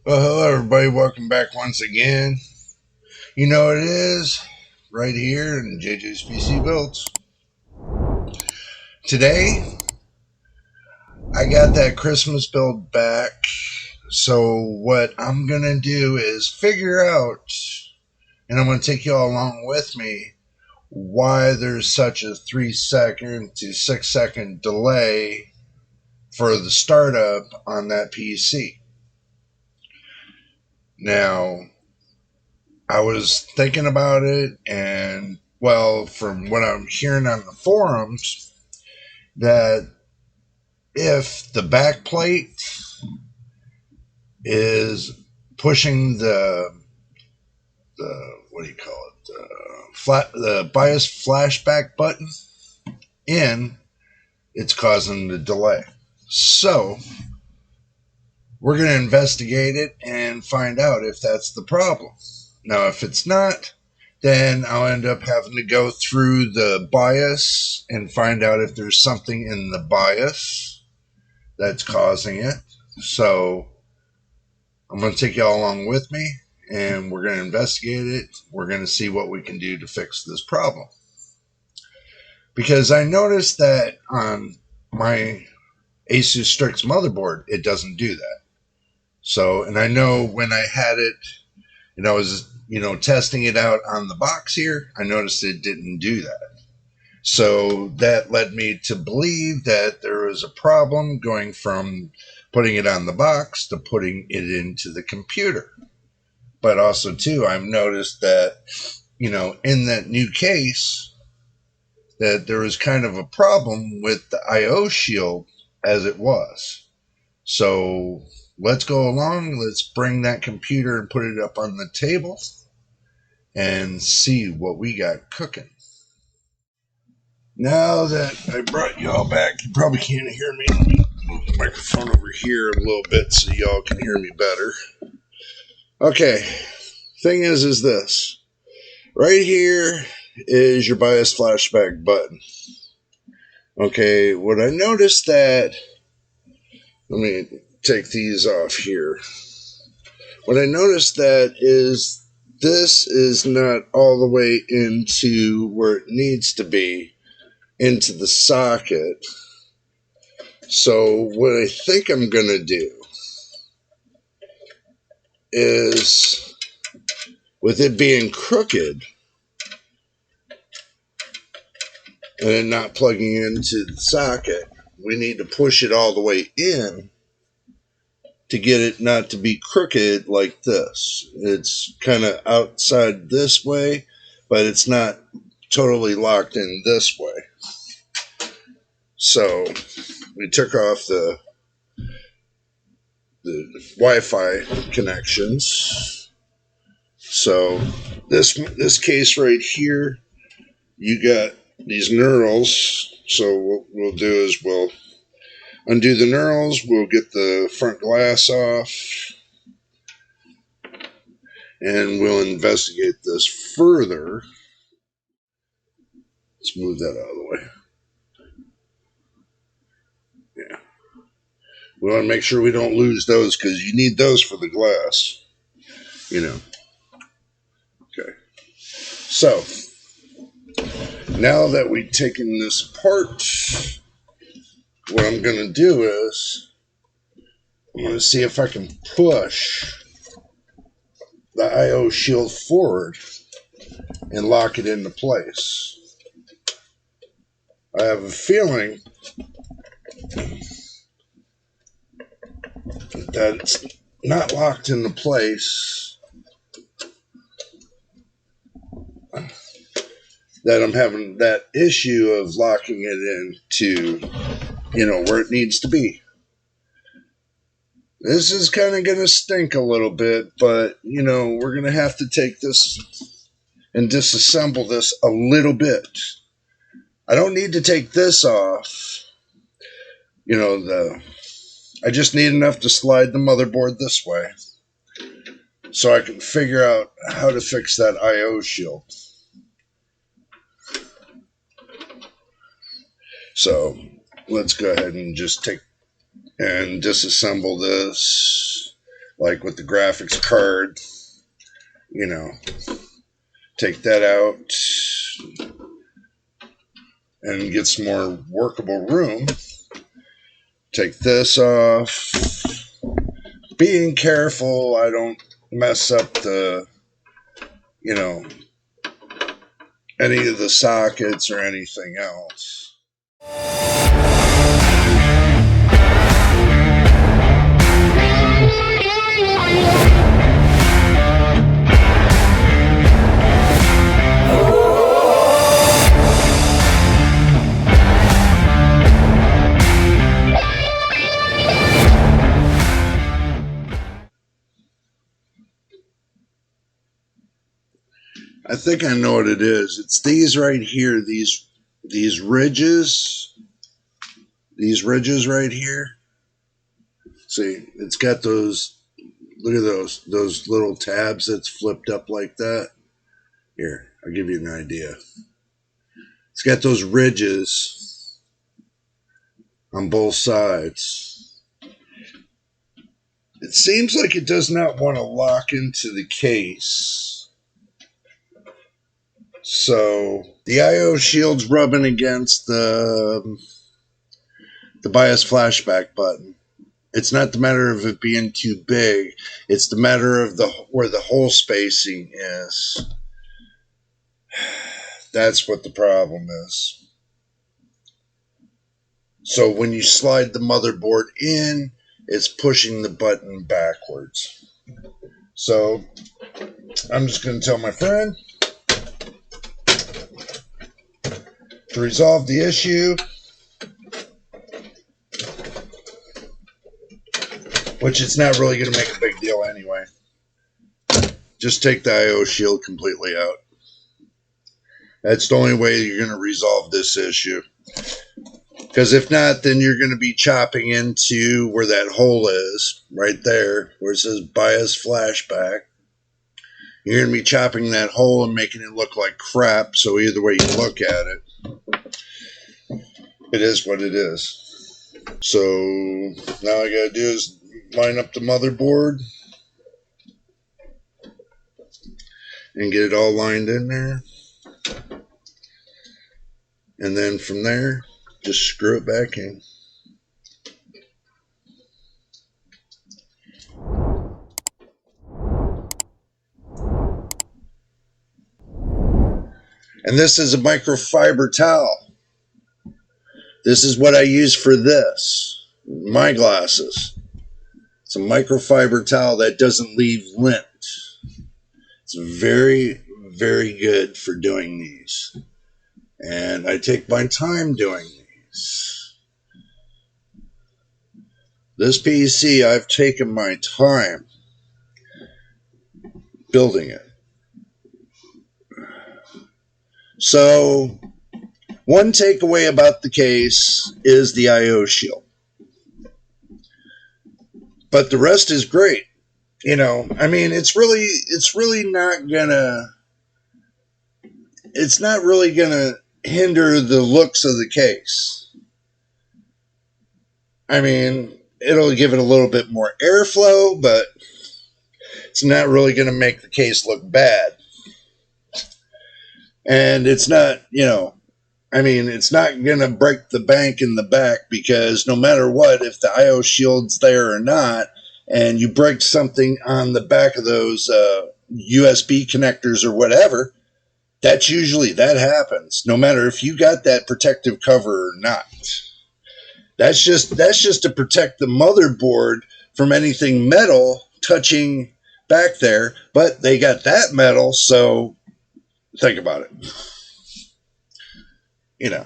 Well, hello, everybody. Welcome back once again. You know what it is right here in JJ's PC Builds. Today, I got that Christmas build back. So, what I'm going to do is figure out, and I'm going to take you all along with me, why there's such a 3 second to 6 second delay for the startup on that PC. Now, I was thinking about it, and well, from what I'm hearing on the forums, that if the back plate is pushing the what do you call it, the BIOS flashback button in, it's causing the delay. So we're going to investigate it and find out if that's the problem. Now, if it's not, then I'll end up having to go through the BIOS and find out if there's something in the BIOS that's causing it. So I'm going to take y'all along with me, and we're going to investigate it. We're going to see what we can do to fix this problem. Because I noticed that on my Asus Strix motherboard, it doesn't do that. So, and I know when I had it, and I was, testing it out on the box here, I noticed it didn't do that. So that led me to believe that there was a problem going from putting it on the box to putting it into the computer. But also, too, I've noticed that, in that new case, that there was kind of a problem with the I/O shield as it was. So let's go along. Let's bring that computer and put it up on the table and see what we got cooking. Now that I brought y'all back, you probably can't hear me. Let me move the microphone over here a little bit so y'all can hear me better. Okay, thing is this. Right here is your BIOS flashback button. Okay, what I noticed that, let me take these off here. What I noticed that is this is not all the way into where it needs to be, into the socket. So what I think I'm going to do is, with it being crooked and it not plugging into the socket, we need to push it all the way in to get it not to be crooked like this. It's kind of outside this way, but it's not totally locked in this way. So we took off the Wi-Fi connections. So this case right here, you got these knurls. So what we'll do is we'll undo the knurls. We'll get the front glass off, and we'll investigate this further. Let's move that out of the way. Yeah. We want to make sure we don't lose those because you need those for the glass. Okay. So, now that we've taken this apart, what I'm going to do is I'm going to see if I can push the I/O shield forward and lock it into place. I have a feeling that it's not locked into place, that I'm having that issue of locking it into, where it needs to be. This is kind of going to stink a little bit, but, we're going to have to take this and disassemble this a little bit. I don't need to take this off. I just need enough to slide the motherboard this way so I can figure out how to fix that I/O shield. So let's go ahead and just take and disassemble this. like with the graphics card, you know, take that out and get some more workable room. Take this off. Being careful I don't mess up the, you know, any of the sockets or anything else. I think I know what it is. It's these right here, these ridges. These ridges right here. See, it's got those, look at those little tabs that's flipped up like that. Here, I'll give you an idea. It's got those ridges on both sides. It seems like it does not want to lock into the case. So the IO shield's rubbing against the BIOS flashback button. It's not the matter of it being too big. It's the matter of where the hole spacing is. That's what the problem is. So when you slide the motherboard in, it's pushing the button backwards. So I'm just going to tell my friend to resolve the issue, which it's not really going to make a big deal anyway. Just take the IO shield completely out. That's the only way you're going to resolve this issue. Because if not, then you're going to be chopping into where that hole is, right there, where it says BIOS flashback. You're going to be chopping that hole and making it look like crap, so either way you look at it, it is what it is. So now all I got to do is line up the motherboard and get it all lined in there. And then from there, just screw it back in. And this is a microfiber towel. This is what I use for this, my glasses. It's a microfiber towel that doesn't leave lint. It's very, very good for doing these. And I take my time doing these. This PC, I've taken my time building it. So, one takeaway about the case is the IO shield. But the rest is great. You know, I mean, it's not really gonna hinder the looks of the case. I mean, it'll give it a little bit more airflow, but it's not really gonna make the case look bad. And it's not, you know, I mean, it's not going to break the bank in the back, because no matter what, if the IO shield's there or not, and you break something on the back of those USB connectors or whatever, that happens, no matter if you got that protective cover or not. That's just to protect the motherboard from anything metal touching back there, but they got that metal, so think about it. You know,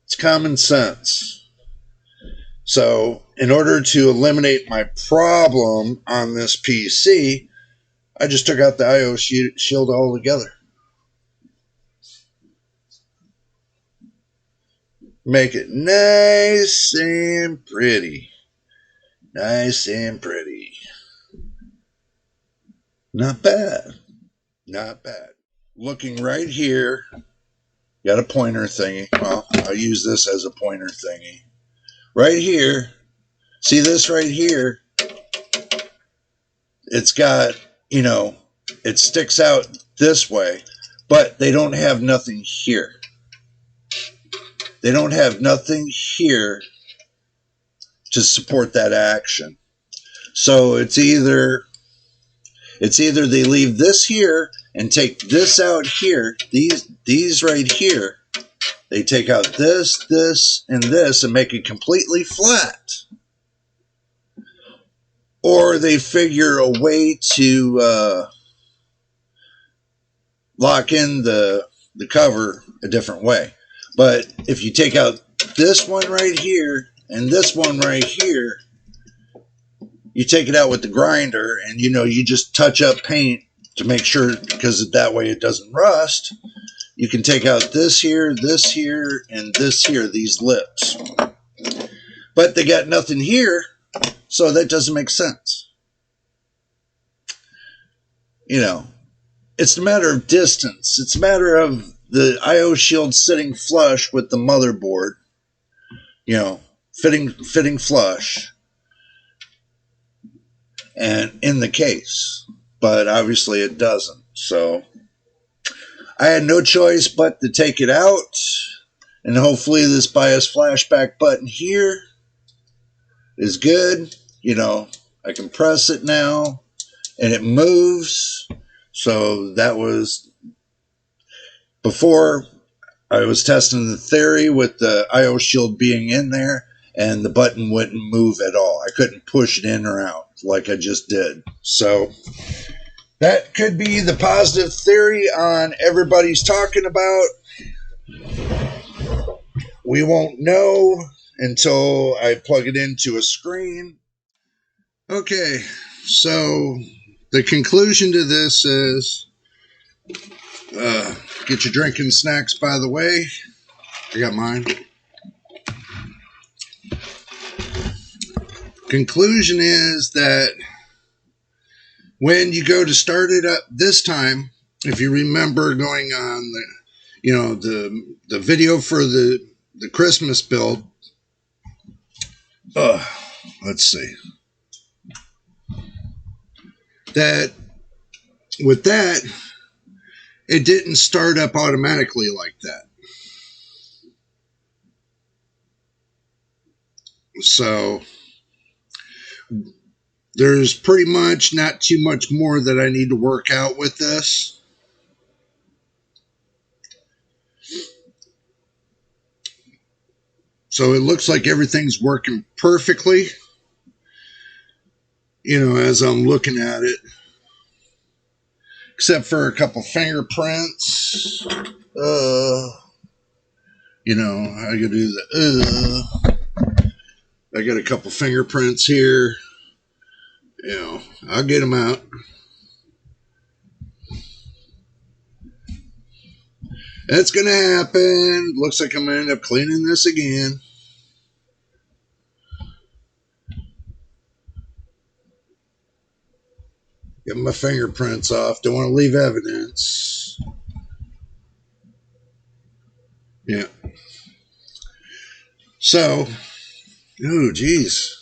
it's common sense. So, in order to eliminate my problem on this PC, I just took out the IO shield altogether. Make it nice and pretty. Nice and pretty. Not bad. Not bad. Looking right here, got a pointer thingy. Well, I'll use this as a pointer thingy. Right here, see this right here? it's got, you know, it sticks out this way, but they don't have nothing here. They don't have nothing here to support that action. So it's either they leave this here and take this out here, these right here. They take out this, this, and this and make it completely flat. Or they figure a way to lock in the cover a different way. But if you take out this one right here and this one right here, you take it out with the grinder and, you know, you just touch up paint to make sure, because that way it doesn't rust. You can take out this here, and this here, these lips. But they got nothing here, so that doesn't make sense. You know, it's a matter of distance. It's a matter of the I/O shield sitting flush with the motherboard. You know, fitting flush. And in the case. But obviously it doesn't. So I had no choice but to take it out. And hopefully this BIOS flashback button here is good. You know, I can press it now and it moves. So that was before I was testing the theory with the I/O shield being in there and the button wouldn't move at all. I couldn't push it in or out like I just did. So that could be the positive theory on everybody's talking about. We won't know until I plug it into a screen. Okay, so the conclusion to this is, get your drinking snacks by the way. I got mine. Conclusion is that when you go to start it up this time, if you remember going on the video for the Christmas build, let's see, that with that, it didn't start up automatically like that. So there's pretty much not too much more that I need to work out with this. So it looks like everything's working perfectly, you know, as I'm looking at it. Except for a couple fingerprints. You know, I gotta do the I got a couple fingerprints here. You know, I'll get them out. That's going to happen. Looks like I'm going to end up cleaning this again. Get my fingerprints off. Don't want to leave evidence. Yeah. So, oh, geez.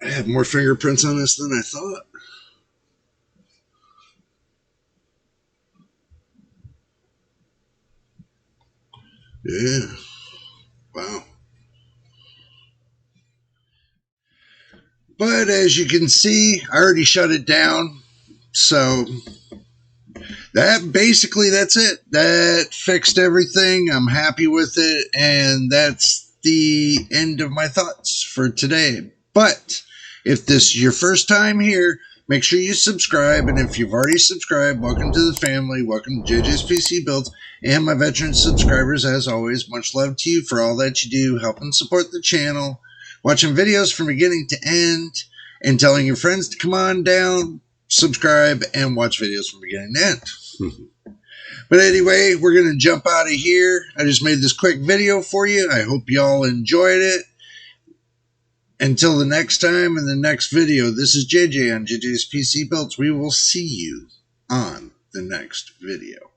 I have more fingerprints on this than I thought. Yeah. Wow. But as you can see, I already shut it down. So that's it. That fixed everything. I'm happy with it. And that's the end of my thoughts for today. But if this is your first time here, make sure you subscribe. And if you've already subscribed, welcome to the family. Welcome to JJ's PC Builds. And my veteran subscribers, as always, much love to you for all that you do, helping support the channel, watching videos from beginning to end, and telling your friends to come on down, subscribe, and watch videos from beginning to end. But anyway, we're going to jump out of here. I just made this quick video for you. I hope y'all enjoyed it. Until the next time in the next video, this is JJ on JJ's PC Builds. We will see you on the next video.